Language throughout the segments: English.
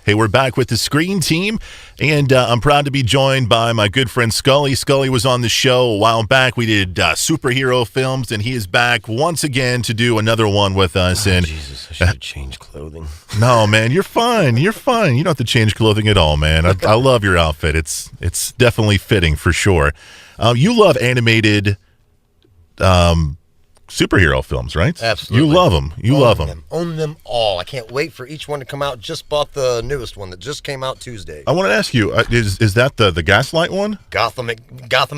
Hey, we're back with the Screen Team, and I'm proud to be joined by my good friend Scully. Scully was on the show a while back. We did superhero films, and he is back once again to do another one with us. Oh, and Jesus, I should have changed clothing. No, man, you're fine. You're fine. You don't have to change clothing at all, man. I love your outfit. It's definitely fitting for sure. You love animated superhero films, right? Absolutely. You love them. You love them. Own them all. I can't wait for each one to come out. Just bought the newest one that just came out Tuesday. I want to ask you, is that the Gaslight one? Gotham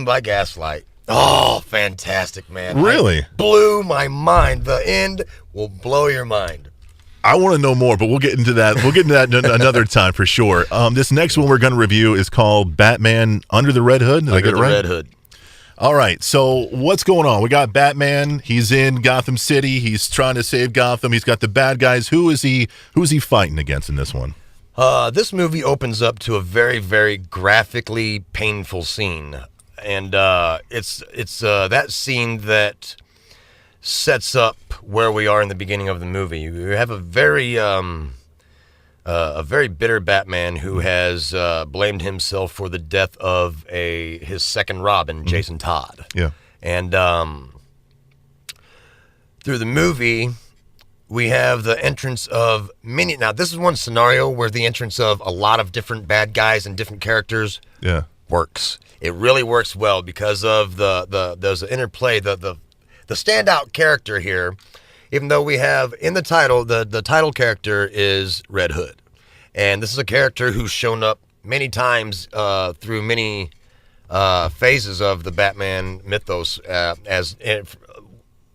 by Gaslight. Oh, fantastic, man. Really? Blew my mind. The end will blow your mind. I want to know more, but we'll get into that. We'll get into that another time for sure. This next one we're going to review is called Batman Under the Red Hood. Did I get it right? Red Hood. All right, so what's going on? We got Batman. He's in Gotham City. He's trying to save Gotham. He's got the bad guys. Who's he fighting against in this one? This movie opens up to a very, very graphically painful scene, and it's that scene that sets up where we are in the beginning of the movie. You have a very bitter Batman who has blamed himself for the death of his second Robin, Jason Todd. Yeah. And through the movie, we have the entrance of many. Now, this is one scenario where the entrance of a lot of different bad guys and different characters works. It really works well because of there's an interplay. The standout character here, even though we have in the title, the title character is Red Hood. And this is a character who's shown up many times through many phases of the Batman mythos as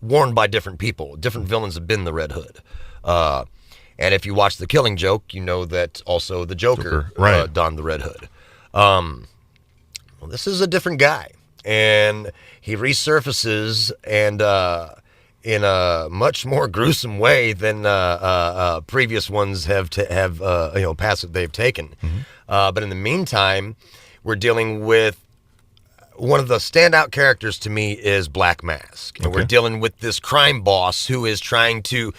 worn by different people. Different villains have been the Red Hood. And if you watch The Killing Joke, you know that also the Joker donned the Red Hood. Well, this is a different guy. And he resurfaces and in a much more gruesome way than previous ones have passive they've taken. Mm-hmm. But in the meantime, we're dealing with one of the standout characters to me is Black Mask, and we're dealing with this crime boss who is taking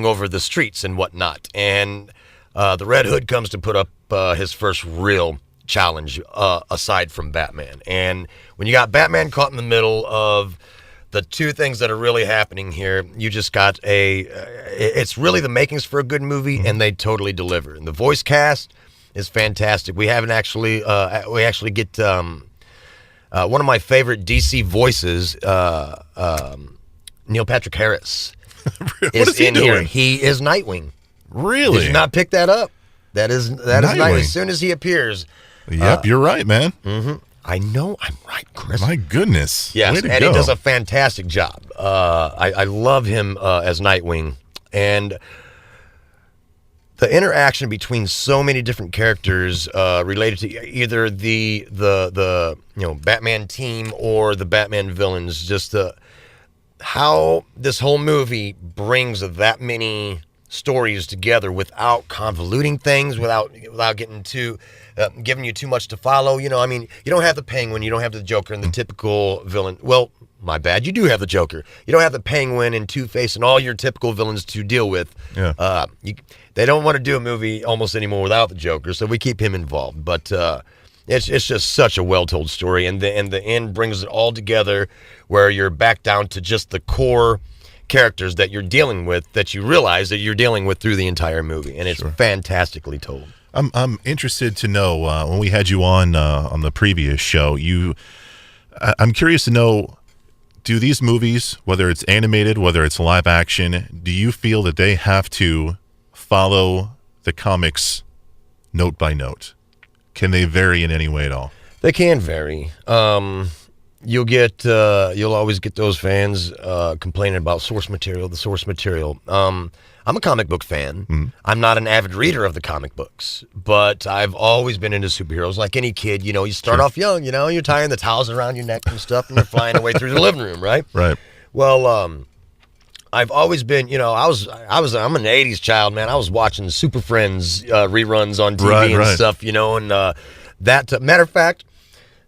over the streets and whatnot. And the Red Hood comes to put up his first real challenge aside from Batman. And when you got Batman caught in the middle of the two things that are really happening here, you just got it's really the makings for a good movie, and they totally deliver. And the voice cast is fantastic. We haven't actually, we actually get one of my favorite DC voices, Neil Patrick Harris, is in here. He is Nightwing. Really? Did you not pick that up? That is Nightwing. As soon as he appears. Yep, you're right, man. Mm-hmm. I know I'm right, Chris. My goodness. Yes, and he does a fantastic job. I love him as Nightwing. And the interaction between so many different characters related to either the Batman team or the Batman villains, just how this whole movie brings that many stories together without convoluting things, without getting too giving you too much to follow. You don't have the Penguin, you don't have the Joker, and the typical villain. Well, my bad, you do have the Joker. You don't have the Penguin and Two-Face and all your typical villains to deal with. Yeah. They don't want to do a movie almost anymore without the Joker, so we keep him involved. But it's just such a well-told story, and the end brings it all together, where you're back down to just the core characters that you're dealing with, that you realize that you're dealing with through the entire movie, and it's fantastically told. I'm interested to know, when we had you on the previous show, I'm curious to know, do these movies, whether it's animated, whether it's live action, do you feel that they have to follow the comics note by note? Can they vary in any way at all? They can vary. You'll always get those fans complaining about the source material. I'm a comic book fan. Mm. I'm not an avid reader of the comic books, but I've always been into superheroes. Like any kid, you start off young, you're tying the towels around your neck and stuff, and they're flying away through the living room, right? Right. Well, I've always been, I'm an 80s child, man. I was watching Super Friends reruns on TV and stuff, and that, matter of fact,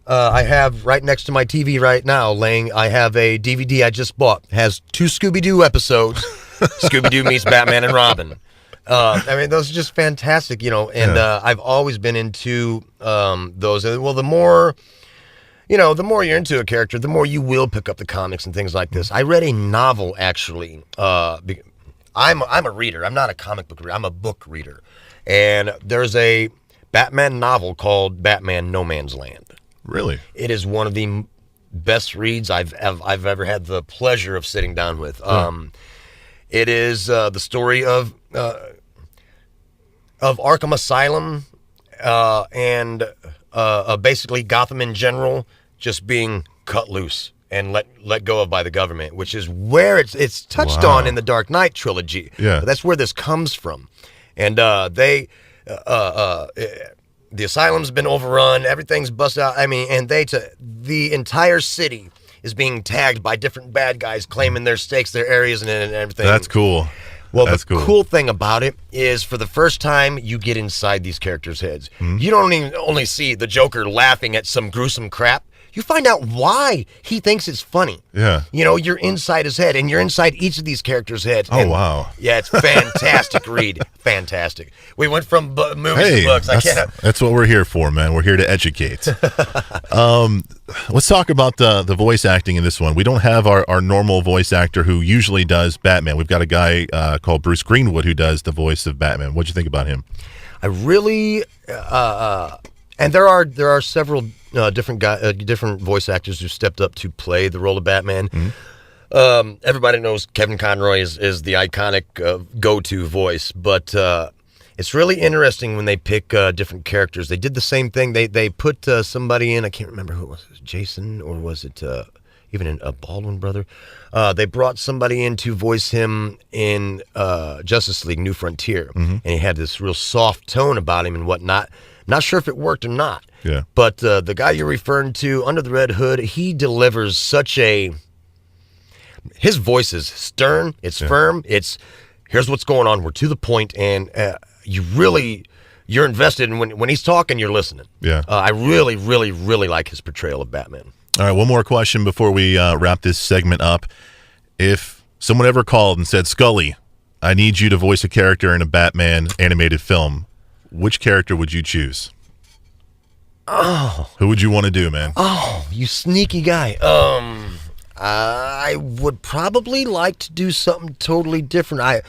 I have right next to my TV right now I have a DVD I just bought. It has 2 Scooby-Doo episodes. Scooby-Doo meets Batman and Robin. I mean, those are just fantastic, you know. And I've always been into those. Well, the more you're into a character, the more you will pick up the comics and things like this. I read a novel actually. I'm a reader. I'm not a comic book reader. I'm a book reader. And there's a Batman novel called Batman No Man's Land. Really? It is one of the best reads I've ever had the pleasure of sitting down with. It is the story of Arkham Asylum and basically Gotham in general just being cut loose and let go of by the government, which is where it's touched on in the Dark Knight trilogy. Yeah, but that's where this comes from, and the asylum's been overrun, everything's busted out. I mean, and the entire city is being tagged by different bad guys claiming their stakes, their areas, and everything. That's cool. Well, the cool thing about it is, for the first time, you get inside these characters' heads. Mm-hmm. You don't even only see the Joker laughing at some gruesome crap. You find out why he thinks it's funny. Yeah. You know, you're inside his head, and you're inside each of these characters' heads. Oh, wow. Yeah, it's fantastic read. Fantastic. We went from movies to books. That's what we're here for, man. We're here to educate. Let's talk about the voice acting in this one. We don't have our normal voice actor who usually does Batman. We've got a guy called Bruce Greenwood who does the voice of Batman. What'd you think about him? I really... and there are several different voice actors who stepped up to play the role of Batman. Mm-hmm. Everybody knows Kevin Conroy is the iconic go-to voice, but it's really interesting when they pick different characters. They did the same thing. They put somebody in. I can't remember who it was. Jason, or was it even a Baldwin brother? They brought somebody in to voice him in Justice League New Frontier, mm-hmm. and he had this real soft tone about him and whatnot. Not sure if it worked or not. Yeah. But the guy you're referring to, Under the Red Hood, he delivers his voice is stern, it's firm, it's here's what's going on, we're to the point, and you're invested in when he's talking, you're listening. Yeah. I really, really, really like his portrayal of Batman. All right, one more question before we wrap this segment up. If someone ever called and said, Scully, I need you to voice a character in a Batman animated film, which character would you choose? Oh. Who would you want to do, man? Oh, you sneaky guy. I would probably like to do something totally different.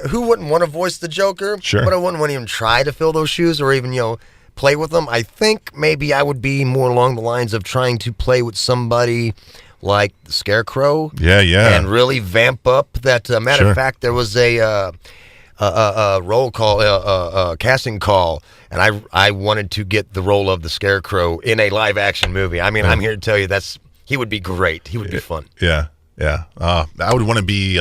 Who wouldn't want to voice the Joker? Sure. But I wouldn't want to even try to fill those shoes or even, play with them. I think maybe I would be more along the lines of trying to play with somebody like the Scarecrow. Yeah. And really vamp up that. Matter of fact, there was a roll call, casting call, and I wanted to get the role of the Scarecrow in a live action movie. I mean, I'm here to tell you he would be great. He would be fun. Yeah. I would want to be.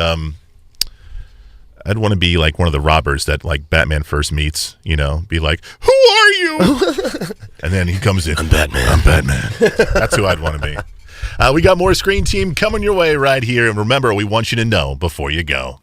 I'd want to be like one of the robbers that like Batman first meets. Be like, "Who are you?" And then he comes in. I'm Batman. I'm Batman. That's who I'd want to be. We got more Screen Team coming your way right here, and remember, we want you to know before you go.